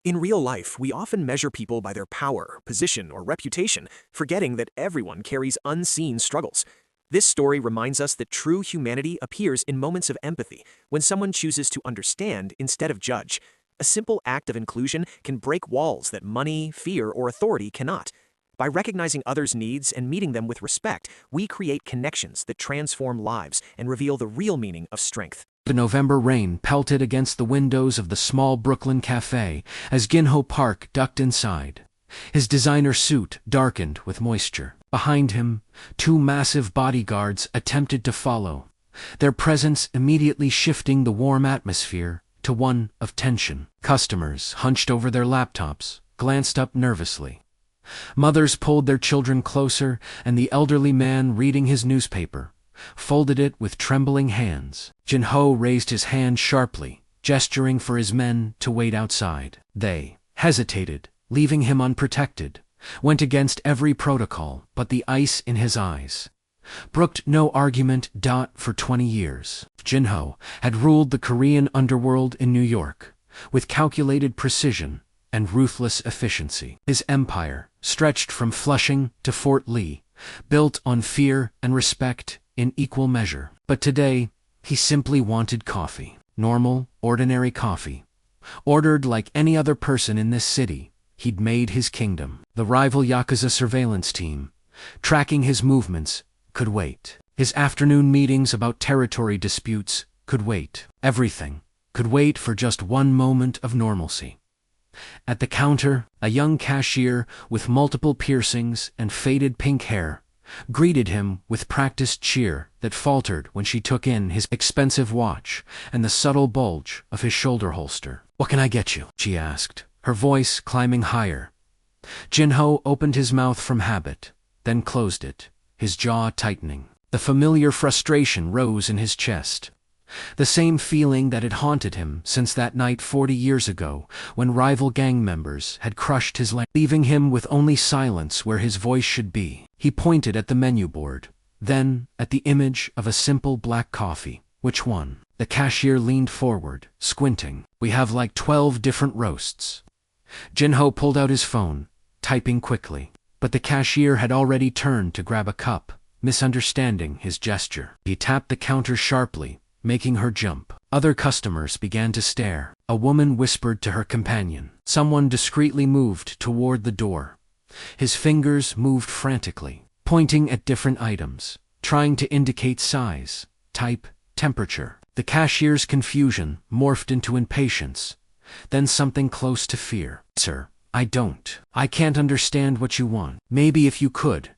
In real life, we often measure people by their power, position, or reputation, forgetting that everyone carries unseen struggles. This story reminds us that true humanity appears in moments of empathy, when someone chooses to understand instead of judge. A simple act of inclusion can break walls that money, fear, or authority cannot. By recognizing others' needs and meeting them with respect, we create connections that transform lives and reveal the real meaning of strength. The November rain pelted against the windows of the small Brooklyn cafe as Ginho Park ducked inside. His designer suit darkened with moisture. Behind him, two massive bodyguards attempted to follow, their presence immediately shifting the warm atmosphere to one of tension. Customers, hunched over their laptops, glanced up nervously. Mothers pulled their children closer, and the elderly man reading his newspaper folded it with trembling hands. Jinho raised his hand sharply, gesturing for his men to wait outside. They hesitated, leaving him unprotected, went against every protocol, but the ice in his eyes brooked no argument. For 20 years, Jinho had ruled the Korean underworld in New York, with calculated precision and ruthless efficiency. His empire stretched from Flushing to Fort Lee, built on fear and respect in equal measure. But today, he simply wanted coffee. Normal, ordinary coffee. Ordered like any other person in this city, he'd made his kingdom. The rival Yakuza surveillance team, tracking his movements, could wait. His afternoon meetings about territory disputes could wait. Everything could wait for just one moment of normalcy. At the counter, a young cashier with multiple piercings and faded pink hair greeted him with practiced cheer that faltered when she took in his expensive watch and the subtle bulge of his shoulder holster. "What can I get you?" she asked, her voice climbing higher. Jinho opened his mouth from habit, then closed it, his jaw tightening. The familiar frustration rose in his chest. The same feeling that had haunted him since that night 40 years ago, when rival gang members had crushed his leaving him with only silence where his voice should be. He pointed at the menu board, then at the image of a simple black coffee. "Which one?" The cashier leaned forward, squinting. "We have like 12 different roasts." Jinho pulled out his phone, typing quickly. But the cashier had already turned to grab a cup, misunderstanding his gesture. He tapped the counter sharply, making her jump. Other customers began to stare. A woman whispered to her companion. Someone discreetly moved toward the door. His fingers moved frantically, pointing at different items, trying to indicate size, type, temperature. The cashier's confusion morphed into impatience, then something close to fear. "Sir, I can't understand what you want." Maybe if you could.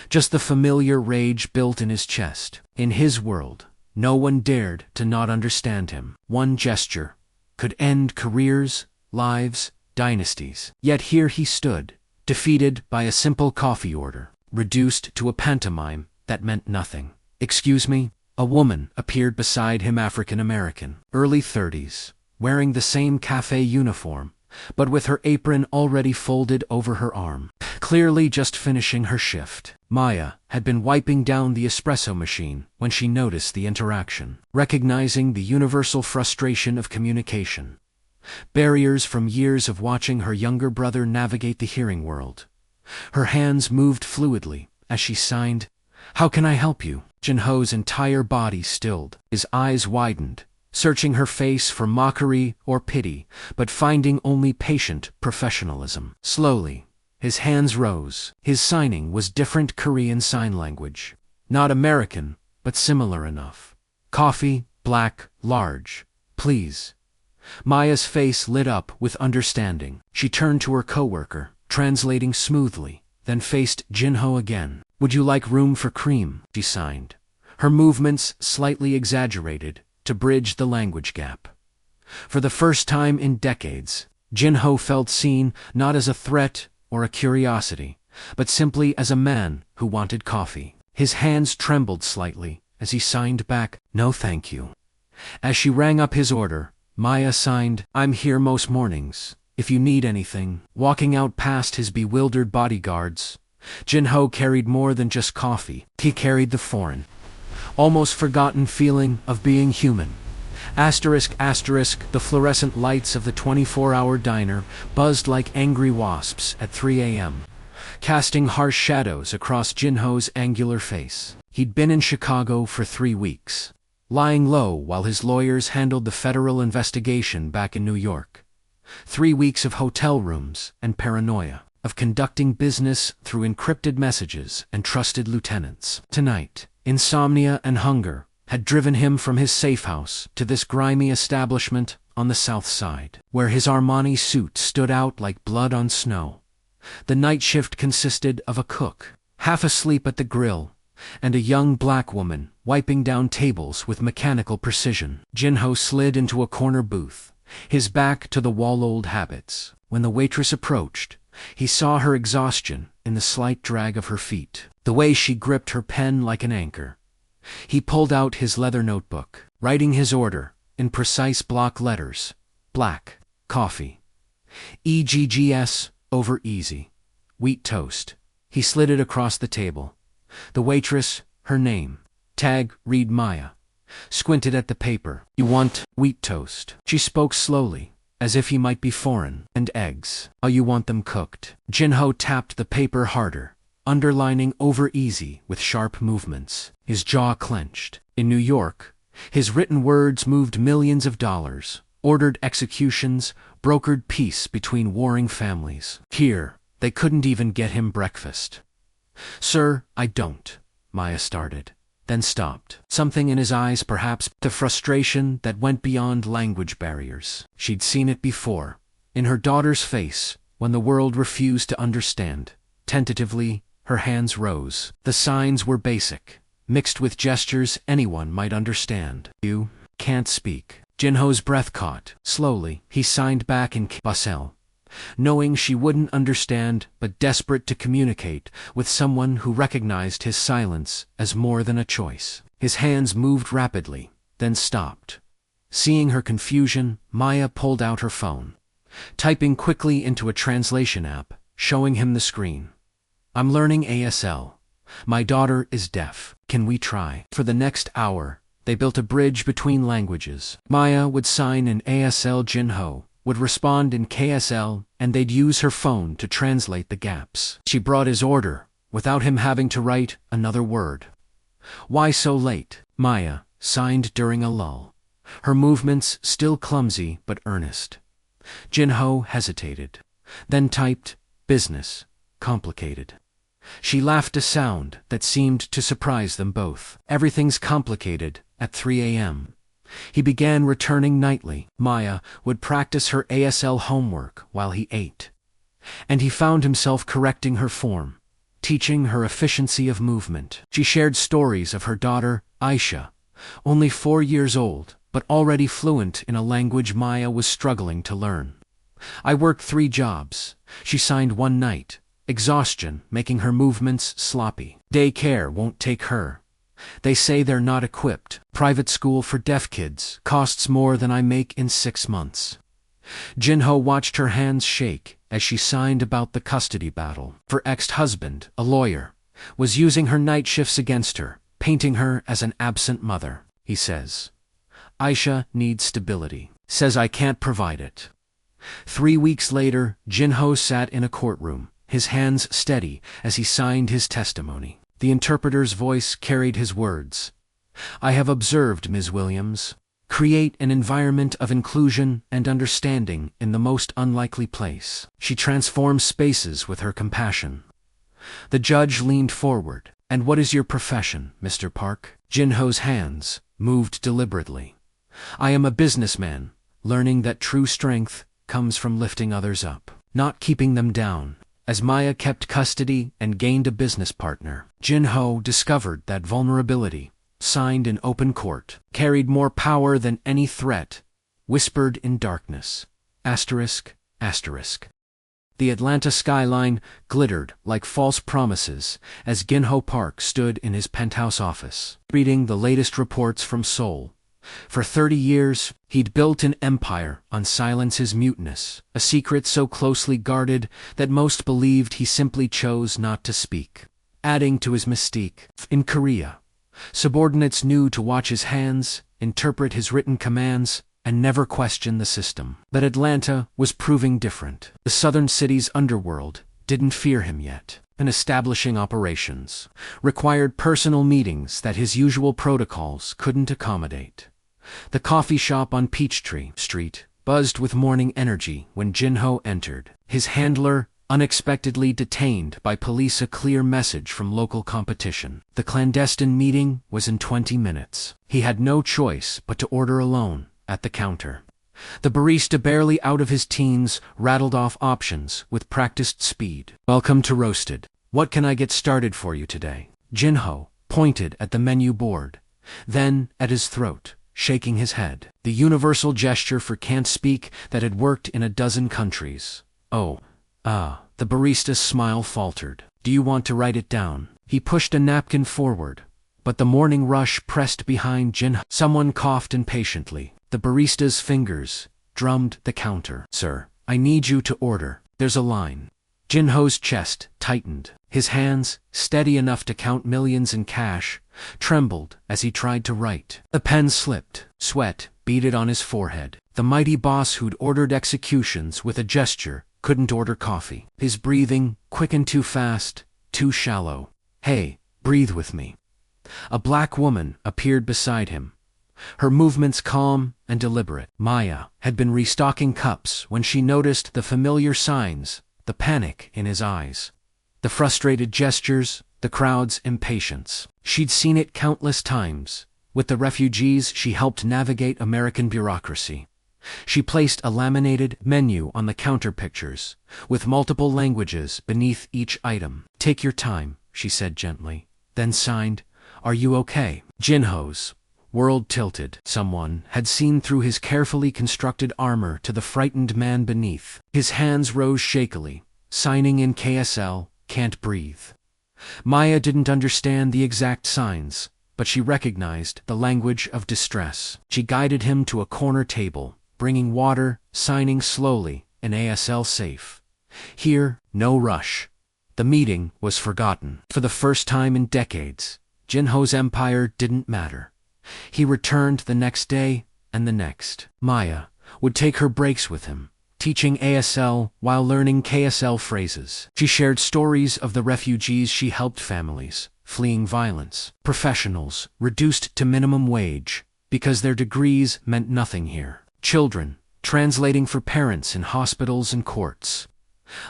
Just the familiar rage built in his chest. In his world, no one dared to not understand him. One gesture could end careers, lives, dynasties. Yet here he stood, defeated by a simple coffee order, reduced to a pantomime that meant nothing. "Excuse me?" A woman appeared beside him, African American, early 30s, wearing the same cafe uniform, but with her apron already folded over her arm, clearly just finishing her shift. Maya had been wiping down the espresso machine when she noticed the interaction, recognizing the universal frustration of communication. Barriers from years of watching her younger brother navigate the hearing world. Her hands moved fluidly as she signed, "How can I help you?" Jinho's entire body stilled. His eyes widened, searching her face for mockery or pity, but finding only patient professionalism. Slowly, his hands rose. His signing was different Korean sign language. Not American, but similar enough. "Coffee, black, large, please." Maya's face lit up with understanding. She turned to her coworker, translating smoothly, then faced Jinho again. "Would you like room for cream?" she signed, her movements slightly exaggerated to bridge the language gap. For the first time in decades, Jinho felt seen not as a threat or a curiosity, but simply as a man who wanted coffee. His hands trembled slightly as he signed back, "No thank you." As she rang up his order, Maya signed, "I'm here most mornings, if you need anything." Walking out past his bewildered bodyguards, Jinho carried more than just coffee. He carried the foreign, almost forgotten feeling of being human, The fluorescent lights of the 24-hour diner buzzed like angry wasps at 3 a.m., casting harsh shadows across Jinho's angular face. He'd been in Chicago for 3 weeks, lying low while his lawyers handled the federal investigation back in New York. 3 weeks of hotel rooms and paranoia, of conducting business through encrypted messages and trusted lieutenants. Tonight, insomnia and hunger had driven him from his safe house to this grimy establishment on the South Side, where his Armani suit stood out like blood on snow. The night shift consisted of a cook, half asleep at the grill, and a young black woman wiping down tables with mechanical precision. Jinho slid into a corner booth, his back to the wall. Old habits. When the waitress approached, he saw her exhaustion in the slight drag of her feet, the way she gripped her pen like an anchor. He pulled out his leather notebook, writing his order in precise block letters. Black, coffee. EGGS, over easy. Wheat toast. He slid it across the table. The waitress, her name, tag, read Maya, squinted at the paper. You want wheat toast? She spoke slowly, as if he might be foreign. And eggs. Oh, you want them cooked? Jinho tapped the paper harder, underlining over easy with sharp movements. His jaw clenched. In New York, his written words moved millions of dollars, ordered executions, brokered peace between warring families. Here, they couldn't even get him breakfast. Sir, I don't, Maya started, then stopped. Something in his eyes, perhaps the frustration that went beyond language barriers. She'd seen it before, in her daughter's face, when the world refused to understand. Tentatively, her hands rose. The signs were basic, mixed with gestures anyone might understand. You can't speak. Jinho's breath caught. Slowly, he signed back in Basel, knowing she wouldn't understand but desperate to communicate with someone who recognized his silence as more than a choice. His hands moved rapidly, then stopped. Seeing her confusion, Maya pulled out her phone, typing quickly into a translation app, showing him the screen. I'm learning ASL. My daughter is deaf. Can we try? For the next hour, they built a bridge between languages. Maya would sign in ASL, Jinho would respond in KSL, and they'd use her phone to translate the gaps. She brought his order, without him having to write another word. Why so late? Maya signed during a lull, her movements still clumsy but earnest. Jinho hesitated, then typed, business, complicated. She laughed a sound that seemed to surprise them both. Everything's complicated at 3 a.m. He began returning nightly. Maya would practice her ASL homework while he ate, and he found himself correcting her form, teaching her efficiency of movement. She shared stories of her daughter, Aisha, only 4 years old, but already fluent in a language Maya was struggling to learn. I worked 3 jobs, she signed one night, exhaustion making her movements sloppy. Daycare won't take her. They say they're not equipped. Private school for deaf kids costs more than I make in 6 months. Jinho watched her hands shake as she signed about the custody battle. Her ex-husband, a lawyer, was using her night shifts against her, painting her as an absent mother. He says, Aisha needs stability. Says I can't provide it. 3 weeks later, Jinho sat in a courtroom, his hands steady as he signed his testimony. The interpreter's voice carried his words. I have observed, Ms. Williams, create an environment of inclusion and understanding in the most unlikely place. She transforms spaces with her compassion. The judge leaned forward. And what is your profession, Mr. Park? Jinho's hands moved deliberately. I am a businessman, learning that true strength comes from lifting others up, not keeping them down. As Maya kept custody and gained a business partner, Jinho discovered that vulnerability, signed in open court, carried more power than any threat, whispered in darkness. Asterisk, asterisk. The Atlanta skyline glittered like false promises as Jinho Park stood in his penthouse office, reading the latest reports from Seoul. For 30 years, he'd built an empire on silence's muteness, a secret so closely guarded that most believed he simply chose not to speak, adding to his mystique. In Korea, subordinates knew to watch his hands interpret his written commands, and never question the system. But Atlanta was proving different. The southern city's underworld didn't fear him yet. And establishing operations required personal meetings that his usual protocols couldn't accommodate. The coffee shop on Peachtree Street buzzed with morning energy when Jinho entered. His handler unexpectedly detained by police, a clear message from local competition. The clandestine meeting was in 20 minutes. He had no choice but to order alone at the counter. The barista, barely out of his teens, rattled off options with practiced speed. "Welcome to Roasted. What can I get started for you today?" Jinho pointed at the menu board, then at his throat, shaking his head. The universal gesture for "can't speak" that had worked in a dozen countries. The barista's smile faltered. "Do you want to write it down?" He pushed a napkin forward, but the morning rush pressed behind Jinho. Someone coughed impatiently. The barista's fingers drummed the counter. "Sir, I need you to order. There's a line." Jinho's chest tightened. His hands, steady enough to count millions in cash, trembled as he tried to write. The pen slipped. Sweat beaded on his forehead. The mighty boss who'd ordered executions with a gesture couldn't order coffee. His breathing quickened too fast, too shallow. "Hey, breathe with me." A black woman appeared beside him, her movements calm and deliberate. Maya had been restocking cups when she noticed the familiar signs, the panic in his eyes, the frustrated gestures, the crowd's impatience. She'd seen it countless times. With the refugees she helped navigate American bureaucracy. She placed a laminated menu on the counter pictures, with multiple languages beneath each item. "Take your time," she said gently, then signed, "Are you okay?" Jinho's world tilted. Someone had seen through his carefully constructed armor to the frightened man beneath. His hands rose shakily, signing in KSL, "Can't breathe." Maya didn't understand the exact signs, but she recognized the language of distress. She guided him to a corner table, bringing water, signing slowly, an ASL safe. Here, no rush. The meeting was forgotten. For the first time in decades, Jinho's empire didn't matter. He returned the next day and the next. Maya would take her breaks with him, teaching ASL while learning KSL phrases. She shared stories of the refugees she helped, families fleeing violence, professionals reduced to minimum wage because their degrees meant nothing here, children translating for parents in hospitals and courts.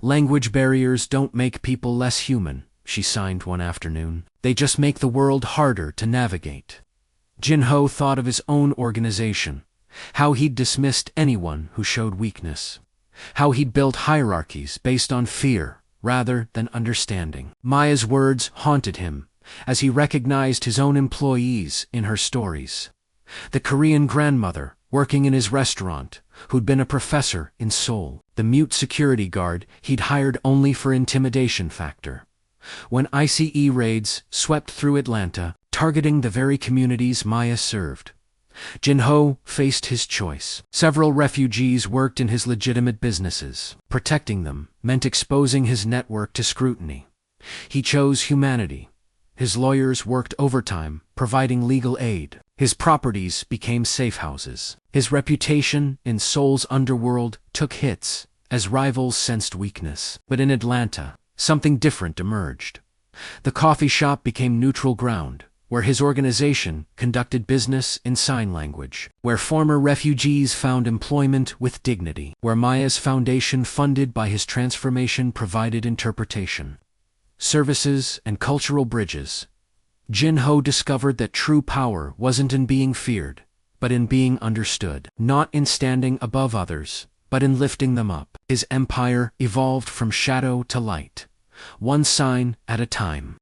"Language barriers don't make people less human," she signed one afternoon. "They just make the world harder to navigate." Jinho thought of his own organization, how he'd dismissed anyone who showed weakness, how he'd built hierarchies based on fear rather than understanding. Maya's words haunted him as he recognized his own employees in her stories. The Korean grandmother working in his restaurant, who'd been a professor in Seoul. The mute security guard he'd hired only for intimidation factor. When ICE raids swept through Atlanta, targeting the very communities Maya served, Jinho faced his choice. Several refugees worked in his legitimate businesses. Protecting them meant exposing his network to scrutiny. He chose humanity. His lawyers worked overtime, providing legal aid. His properties became safe houses. His reputation in Seoul's underworld took hits as rivals sensed weakness. But in Atlanta, something different emerged. The coffee shop became neutral ground, where his organization conducted business in sign language, where former refugees found employment with dignity, where Maya's foundation, funded by his transformation, provided interpretation, services, and cultural bridges. Jinho discovered that true power wasn't in being feared, but in being understood, not in standing above others, but in lifting them up. His empire evolved from shadow to light, one sign at a time.